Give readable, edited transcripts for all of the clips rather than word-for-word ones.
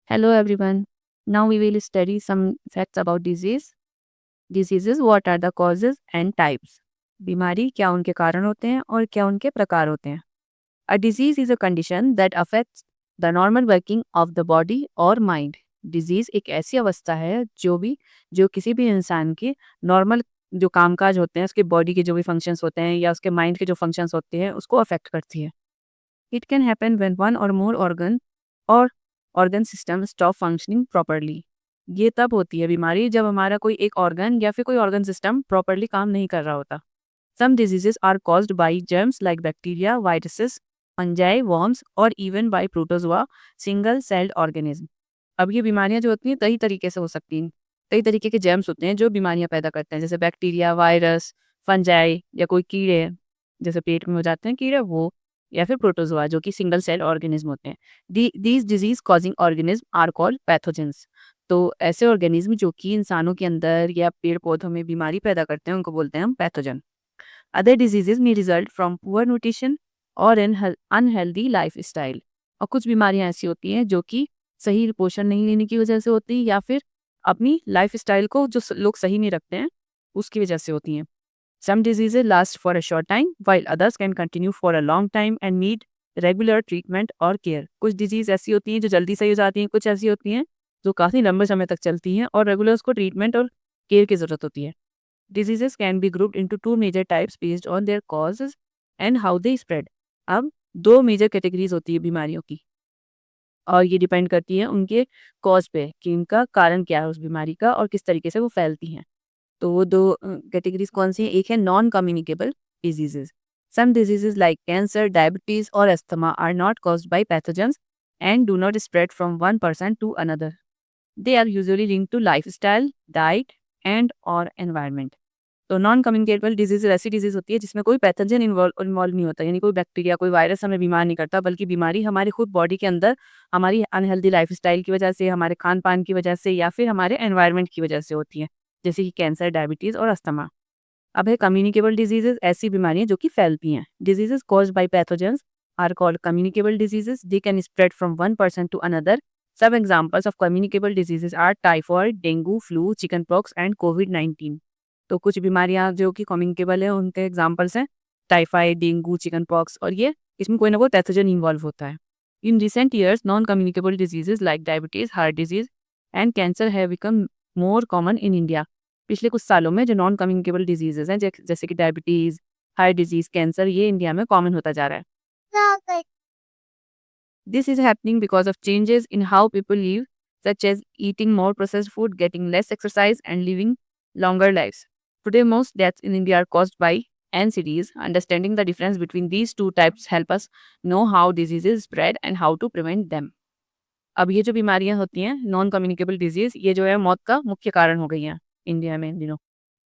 Hello everyone. Now we will study some facts about disease. Diseases, what are the causes and types? बीमारी क्या उनके कारण होते हैं और क्या उनके प्रकार होते हैं? A disease is a condition that affects the normal working of the body or mind. Disease एक ऐसी अवस्था है जो किसी भी इंसान के नॉर्मल जो कामकाज होते हैं, उसके बॉडी के जो भी फंक्शंस होते हैं या उसके माइंड के जो फंक्शंस होते हैं, उसको अफेक्ट करती है. It can happen when one or more or organ system stop functioning properly. ये तब होती है बीमारी जब हमारा कोई एक ऑर्गन या फिर कोई ऑर्गन सिस्टम प्रॉपरली काम नहीं कर रहा होता. Some diseases are caused by germs like bacteria, viruses, fungi, worms और even by protozoa, single celled organism. अब ये बीमारियां जो होती हैं कई तरीके से हो सकती हैं. कई तरीके के जर्म्स होते हैं जो बीमारियां पैदा करते हैं, जैसे बैक्टीरिया, वायरस, फंजाई या कोई कीड़े, जैसे पेट में हो जाते हैं कीड़े वो, या फिर प्रोटोजोआ जो कि सिंगल सेल ऑर्गेनिज्म होते हैं. These disease causing organism are called pathogens. तो ऐसे ऑर्गेनिज्म जो कि इंसानों के अंदर या पेड़ पौधों में बीमारी पैदा करते हैं उनको बोलते हैं हम पैथोजन. अदर डिजीजेज में रिजल्ट फ्रॉम पुअर न्यूट्रिशन और एन अनहेल्दी लाइफ स्टाइल. और कुछ बीमारियां ऐसी होती हैं जो कि सही पोषण नहीं लेने की वजह से होती है या फिर अपनी लाइफ स्टाइल को जो लोग सही नहीं रखते हैं उसकी वजह से होती हैं. Some diseases last for a short time, while others can continue for a long time and need regular treatment or care. कुछ डिजीज ऐसी होती हैं जो जल्दी सही हो जाती हैं, कुछ ऐसी होती हैं जो काफ़ी लंबे समय तक चलती हैं और रेगुलर उसको ट्रीटमेंट और केयर की ज़रूरत होती है. Diseases can be grouped into two major types based on their causes and how they spread. अब दो मेजर कैटेगरीज होती है बीमारियों की और ये डिपेंड करती है उनके कॉज पे कि इनका कारण क्या है उस बीमारी का और किस तरीके से वो फैलती हैं. तो वो दो कैटेगरीज कौन सी हैं? एक है non communicable diseases. Some diseases like cancer, diabetes और asthma are not caused by pathogens and do not spread from one person to another. They are usually linked to lifestyle, diet and और environment. तो non communicable disease ऐसी disease होती है जिसमें कोई pathogen involve नहीं होता, यानी कोई बैक्टीरिया, कोई वायरस हमें बीमार नहीं करता, बल्कि बीमारी हमारी खुद बॉडी के अंदर हमारी अनहेल्दी लाइफस्टाइल की वजह से, हमारे खान पान की वजह से या फिर हमारे एनवायरनमेंट की वजह से होती है, जैसे कि कैंसर, डायबिटीज और अस्थमा. अब है कम्युनिकेबल डिजीजेस, ऐसी बीमारियां जो कि फैलती हैं. Diseases caused by pathogens are called communicable diseases. They can spread from one person to another. Some examples of communicable diseases are typhoid, dengue, flu, chicken pox and कोविड-19. तो कुछ बीमारियां जो कि कम्युनिकेबल है उनके एग्जाम्पल्स हैं टाइफाइड, डेंगू, चिकन पॉक्स, और ये इसमें कोई ना कोई पैथोजन इन्वॉल्व होता है. In recent years non communicable diseases like diabetes, heart disease and cancer have become more common in India. पिछले कुछ सालों में जो नॉन कम्युनिकेबल डिजीजेज हैं जैसे कि डायबिटीज, हार्ट डिजीज, कैंसर, ये इंडिया में कॉमन होता जा रहा है. This is happening because of changes in how people live, such as eating more processed food, getting less exercise, and living longer lives. Today, most deaths in India are caused by NCDs. Understanding the difference between these two types help us know how diseases spread and how to prevent them. अब ये जो बीमारियां होती हैं non communicable disease, ये जो है मौत का मुख्य कारण हो गई हैं इंडिया में इन दिनों.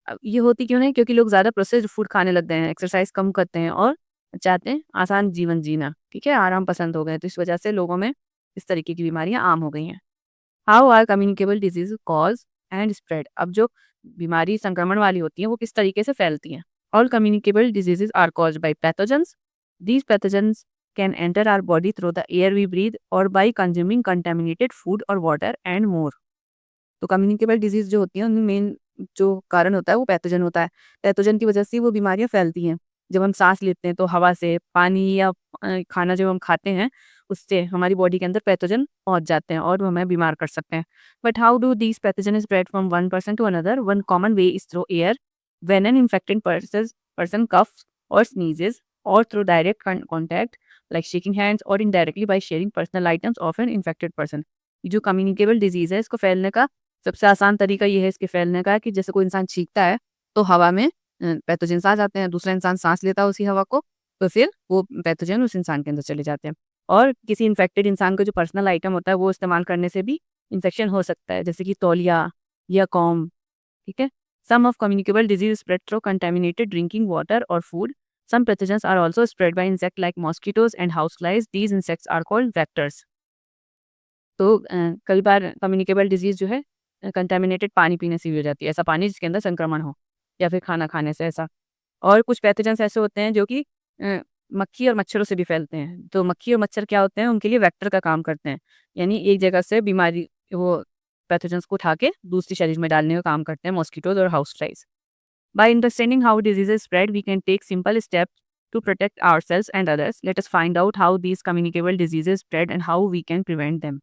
अब ये होती क्यों नहीं? क्योंकि लोग ज़्यादा प्रोसेस्ड फूड खाने लग गए हैं, एक्सरसाइज कम करते हैं और चाहते हैं आसान जीवन जीना, ठीक है, आराम पसंद हो गए, तो इस वजह से लोगों में इस तरीके की बीमारियां आम हो गई हैं. How are communicable disease cause and spread. अब जो बीमारी संक्रमण वाली होती है वो किस तरीके से फैलती हैं. All communicable diseases are cause by pathogens. These pathogens can enter our body through the air we breathe और बाई कंज्यूमिंग कंटेमिनेटेड फूड और वाटर एंड मोर. तो कम्युनिकेबल डिजीज जो होती है उनमें मेन जो कारण होता है वो पैथोजन होता है. पैथोजन की वजह से वो बीमारियां फैलती हैं. जब हम सांस लेते हैं तो हवा से, पानी या खाना जो हम खाते हैं उससे हमारी बॉडी के अंदर पैथोजन पहुंच जाते हैं और वो हमें बीमार कर सकते हैं. But how do these pathogen spread from one person to another? One common way is through air. When an infected person coughs or sneezes, or through direct contact like shaking hands or indirectly by sharing personal items of an infected person. ये जो communicable disease है इसको फैलने का सबसे आसान तरीका ये है इसके फैलने का कि जैसे कोई इंसान छींकता है तो हवा में पैथोजेंस आ जाते हैं, दूसरा इंसान सांस लेता है उसी हवा को, तो फिर वो पैथोजन उस इंसान के अंदर चले जाते हैं. और किसी इन्फेक्टेड इंसान को जो पर्सनल आइटम होता है वो इस्तेमाल करने से भी इन्फेक्शन हो सकता है, जैसे कि तौलिया या कॉम, ठीक है. Some of communicable disease spread through contaminated drinking water और food. Some pathogens are also spread by insect like mosquitoes and house flies. These insects are called vectors. तो कई बार कम्युनिकेबल डिजीज जो है कंटेमिनेटेड पानी पीने से भी हो जाती है, ऐसा पानी जिसके अंदर संक्रमण हो या फिर खाना खाने से ऐसा. और कुछ पैथोजेंस ऐसे होते हैं जो कि मक्खी और मच्छरों से भी फैलते हैं। तो मक्खी और मच्छर क्या होते हैं, उनके लिए वेक्टर का काम करते हैं, यानी एक जगह से बीमारी वो पैथोजेंस को उठा के दूसरी शरीर में डालने का काम करते हैं मॉस्किटोज और house flies. By understanding how diseases spread, we can take simple steps to protect ourselves and others. Let us find out how these communicable diseases spread and how we can prevent them.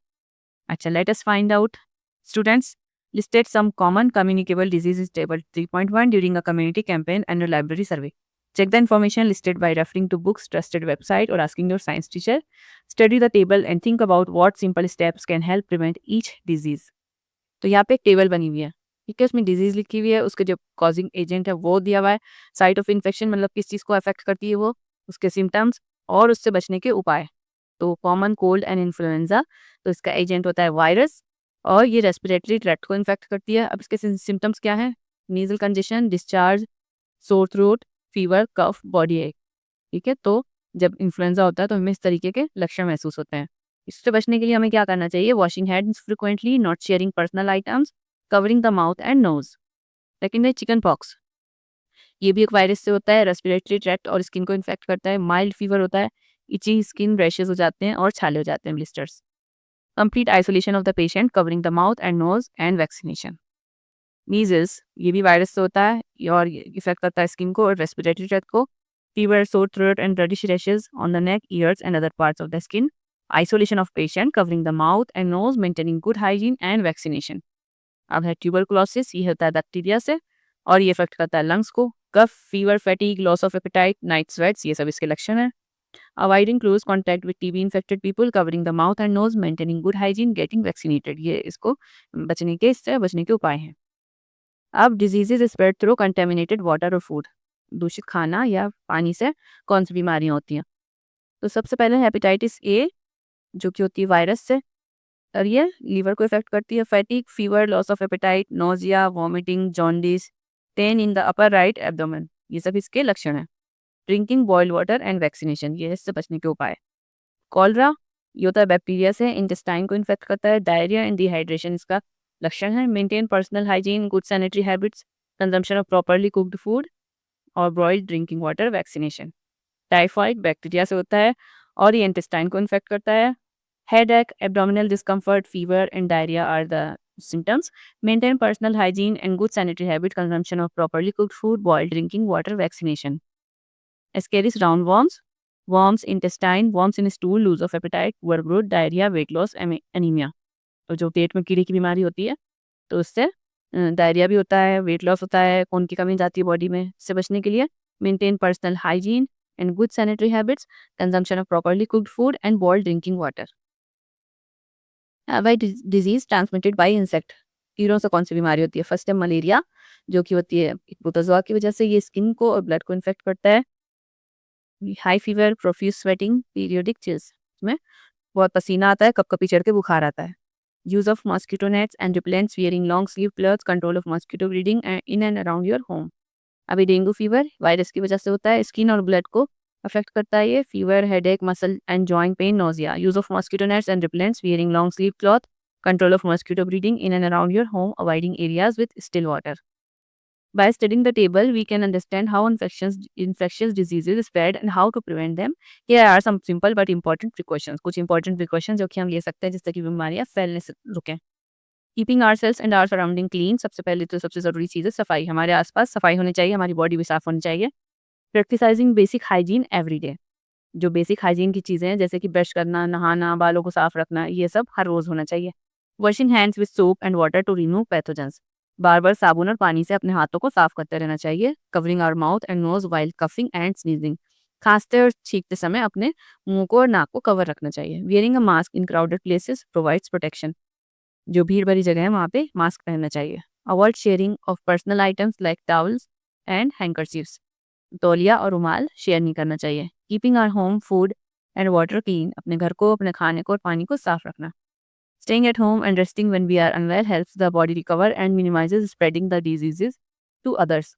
अच्छा, let us find out. Students listed some common communicable diseases table 3.1 during a community campaign and a library survey. Check the information listed by referring to books, trusted website, or asking your science teacher. Study the table and think about what simple steps can help prevent each disease. तो यहाँ पे एक table बनी हुई है, ठीक है, उसमें डिजीज लिखी हुई है, उसके जो कॉजिंग एजेंट है वो दिया हुआ है, साइट ऑफ इन्फेक्शन मतलब किस चीज़ को अफेक्ट करती है वो, उसके सिम्टम्स और उससे बचने के उपाय। तो कॉमन कोल्ड एंड इन्फ्लुएंजा, तो इसका एजेंट होता है वायरस और ये रेस्पिरेटरी ट्रैक्ट को इन्फेक्ट करती है। अब इसके सिम्टम्स क्या है, nasal congestion, discharge, sore throat, fever, cough, body ache, ठीक है। तो जब इन्फ्लुएंजा होता है तो हमें इस तरीके के लक्षण महसूस होते हैं। इससे बचने के लिए हमें क्या करना चाहिए, washing hands frequently, not sharing personal items, covering the mouth and nose. Second है चिकन पॉक्स, ये भी एक वायरस से होता है, रेस्पिरेटरी ट्रैक्ट और स्किन को इन्फेक्ट करता है। माइल्ड फीवर होता है, इची स्किन, रैशेज हो जाते हैं और छाले हो जाते हैं, blisters. Complete isolation of the patient, covering the mouth and nose and vaccination. Measles, ये भी वायरस से होता है और इफेक्ट करता है स्किन को और रेस्पिरेटरी ट्रैक्ट को। Fever, sore throat and reddish rashes on the neck, ears and other parts of the skin. Isolation of patient, covering the mouth and nose, maintaining good hygiene and vaccination. अब है tuberculosis, ये होता है bacteria से और ये effect करता है लंग्स को। Cough, fever, fatigue, loss of appetite, night sweats, ये सब इसके लक्षण हैं। Avoiding close contact with TB infected people, covering the mouth and nose, maintaining good hygiene, getting vaccinated, ये इसको इससे बचने के उपाय हैं। अब diseases spread through contaminated water और फूड, दूषित खाना या पानी से कौन सी बीमारियां होती हैं। तो सबसे पहले हेपेटाइटिस ए, जो कि होती है वायरस से और ये लीवर को इफेक्ट करती है। फैटिक, fever, loss of apatite, nausea, vomiting, jaundice, pain in the upper right abdomen, ये सब इसके लक्षण हैं। Drinking boiled water and vaccination, ये इससे बचने के उपाय। कॉलरा, ये होता है बैक्टीरिया से, इंटेस्टाइन को इन्फेक्ट करता है। डायरिया एंड डिहाइड्रेशन इसका लक्षण है। Maintain personal hygiene, good sanitary habits, consumption of properly cooked food और boiled drinking water, vaccination. Typhoid bacteria से होता है और ये इंटेस्टाइन को इन्फेक्ट करता है। Headache, abdominal discomfort, fever, and diarrhea are the symptoms. Maintain personal hygiene and good sanitary habit, consumption of properly cooked food, boiled drinking water, vaccination. Ascaris roundworms, worms intestine, worms in stool, lose of appetite, poor growth, diarrhea, weight loss, anemia. तो जो पेट में कीड़े की बीमारी होती है तो उससे डायरिया भी होता है, वेट लॉस होता है, खून की कमी जाती है बॉडी में। इससे बचने के लिए maintain personal hygiene and good sanitary habits, consumption of properly cooked food and boiled drinking water. By disease transmitted by insect, कीड़ों से कौन सी बीमारी होती है। फर्स्ट है मलेरिया, जो कि होती है प्रोटोजोआ की वजह से, ये स्किन को और ब्लड को इन्फेक्ट करता है। High fever, profuse sweating, periodic chills, में बहुत पसीना आता है, कपकपी चढ़ के बुखार आता है। Use of mosquito nets and repellents, wearing long sleeve clothes, control of mosquito breeding in and around your home. अभी डेंगू फीवर वायरस की वजह से होता है, स्किन और ब्लड को अफेक्ट करता है ये। Fever, headache, muscle and joint pain, nausea. Use of mosquito nets and repellents, wearing long sleeve cloth, control of mosquito breeding in and around your home, avoiding areas with still water. By studying the table, we can understand how infectious diseases spread and how to prevent them. Here are some simple but important precautions. कुछ important precautions जो कि हम ले सकते हैं जिससे कि बीमारियां फैलने से रुकें। Keeping our cells and our surrounding clean, सबसे पहले तो सबसे ज़रूरी चीज़ है सफाई। हमारे आसपास सफाई होनी चाहिए, हमारी बॉडी भी साफ होनी चाहिए। प्रैक्टिसाइजिंग बेसिक हाइजीन एवरी डे, जो बेसिक हाइजीन की चीज़ें हैं जैसे कि ब्रश करना, नहाना, बालों को साफ रखना, ये सब हर रोज़ होना चाहिए। Washing hands with soap and water to remove pathogens, बार बार साबुन और पानी से अपने हाथों को साफ करते रहना चाहिए। Covering our mouth and nose while coughing and sneezing, खांसते और छींकते समय अपने मुंह को और नाक को कवर रखना चाहिए। Wearing a mask in crowded places provides protection, जो भीड़ भरी जगह है वहाँ पे मास्क पहनना चाहिए। Avoid sharing of personal items like towels and handkerchiefs, तौलिया और रुमाल शेयर नहीं करना चाहिए। Keeping our home food and water clean, अपने घर को, अपने खाने को और पानी को साफ रखना। Staying at home and resting when we are unwell helps the body recover and minimizes spreading the diseases to others.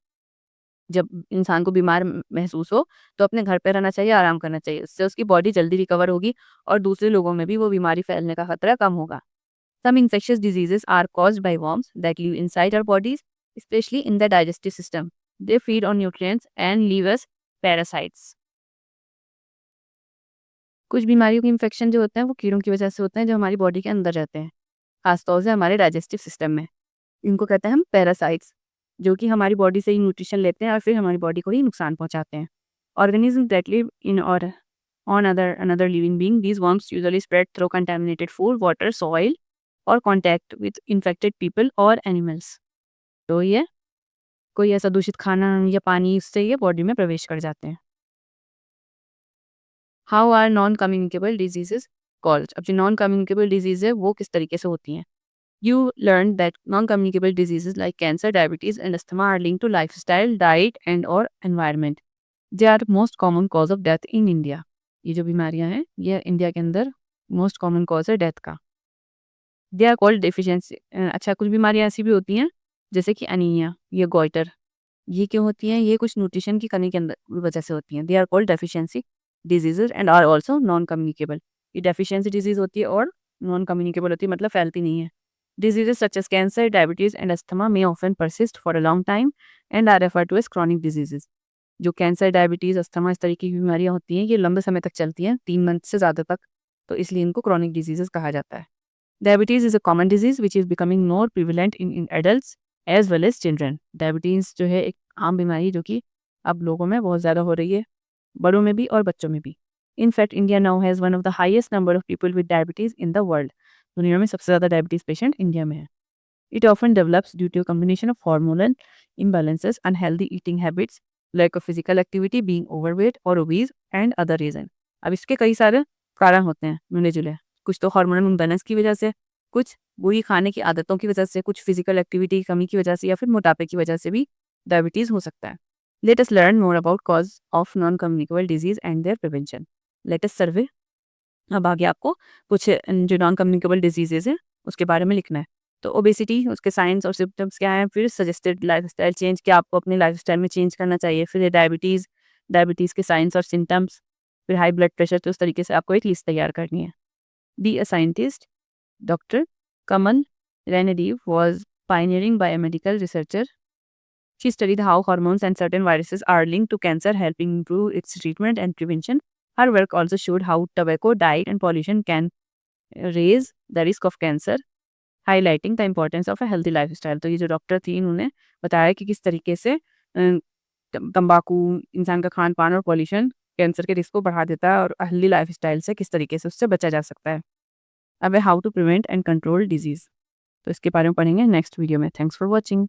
जब इंसान को बीमार महसूस हो तो अपने घर पे रहना चाहिए, आराम करना चाहिए, इससे उसकी बॉडी जल्दी रिकवर होगी और दूसरे लोगों में भी वो बीमारी फैलने का खतरा कम होगा। Some infectious diseases are caused by worms that live inside our bodies, especially in the digestive system. They feed on nutrients and leave us parasites. कुछ बीमारियों के इन्फेक्शन जो होते हैं वो कीड़ों की वजह से होते हैं जो हमारी बॉडी के अंदर रहते हैं, खासतौर से हमारे डाइजेस्टिव सिस्टम में। इनको कहते हैं हम पैरासाइट्स, जो कि हमारी बॉडी से ही न्यूट्रिशन लेते हैं और फिर हमारी बॉडी को ही नुकसान पहुंचाते हैं। ऑर्गेनिज्म दैट लिव इन और on another living being, these worms usually spread through contaminated food, water, soil or contact with infected people or animals. तो ये कोई ऐसा दूषित खाना या पानी उससे ये बॉडी में प्रवेश कर जाते हैं। How are non communicable diseases called? अब जो नॉन कम्युनिकेबल डिजीज है वो किस तरीके से होती हैं? You learned that non-communicable diseases like cancer, diabetes, and asthma are linked to lifestyle, diet, and or environment. They are most common cause of death in India. ये जो बीमारियां हैं ये इंडिया के अंदर मोस्ट कॉमन कॉज है death का। They are called deficiency. अच्छा, कुछ बीमारियां ऐसी भी होती हैं जैसे कि अनीमिया, ये गोइटर, ये क्यों होती हैं? ये कुछ न्यूट्रिशन की कमी के अंदर वजह से होती हैं। They are called deficiency diseases and are also non communicable. ये डेफिशिएंसी डिजीज होती है और नॉन कम्युनिकेबल होती है, मतलब फैलती नहीं है। Diseases such as cancer, diabetes, and asthma may often persist for a long time and are referred to as chronic diseases. जो कैंसर, डायबिटीज, अस्थमा इस तरीके की बीमारियां होती हैं ये लंबे समय तक चलती हैं, 3 मंथ से ज़्यादा तक, तो इसलिए इनको क्रॉनिक डिजीजेस कहा जाता है। Diabetes is a common disease which is becoming more prevalent in adults as well as children. Diabetes जो है एक आम बीमारी जो कि अब लोगों में बहुत ज़्यादा हो रही है, बड़ों में भी और बच्चों में भी। In fact India now has one of the highest number of people with diabetes in the world. दुनिया में सबसे ज़्यादा डायबिटीज़ पेशेंट इंडिया में है। It often develops due to combination of hormonal imbalances, unhealthy eating habits, lack of physical activity, being overweight or obese and other reason. अब इसके कई सारे कारण होते हैं मिले जुले, कुछ तो हार्मोनल इम्बैलेंस की वजह से, कुछ बुरी खाने की आदतों की वजह से, कुछ फिजिकल एक्टिविटी की कमी की वजह से या फिर मोटापे की वजह से भी डायबिटीज़ हो सकता है। Let us learn more about cause of non communicable disease and their prevention. Let us survey. अब आगे आपको कुछ जो नॉन कम्युनिकेबल डिजीजेज हैं उसके बारे में लिखना है। तो ओबेसिटी, उसके साइंस और सिम्टम्स क्या हैं, फिर सजेस्टेड लाइफस्टाइल चेंज, क्या आपको अपने लाइफस्टाइल में चेंज करना चाहिए, फिर डायबिटीज़, डायबिटीज़ के साइंस और सिम्टम्स, फिर हाई ब्लड प्रेशर। तो उस तरीके से आपको एक लिस्ट तैयार करनी है। Be a scientist. Doctor Kamal Renedy was pioneering biomedical researcher. She studied how hormones and certain viruses are linked to cancer, helping improve its treatment and prevention. Her work also showed how tobacco, diet, and pollution can raise the risk of cancer, highlighting the importance of a healthy lifestyle. तो ये जो doctor थी इन्होंने बताया कि किस तरीके से तंबाकू, इंसान का खान पान और पॉल्यूशन कैंसर के रिस्क को बढ़ा देता है और हेल्दी लाइफस्टाइल से किस तरीके से उससे बचा जा सकता है। अब how to prevent and control disease, तो इसके बारे में पढ़ेंगे नेक्स्ट वीडियो में। Thanks for watching.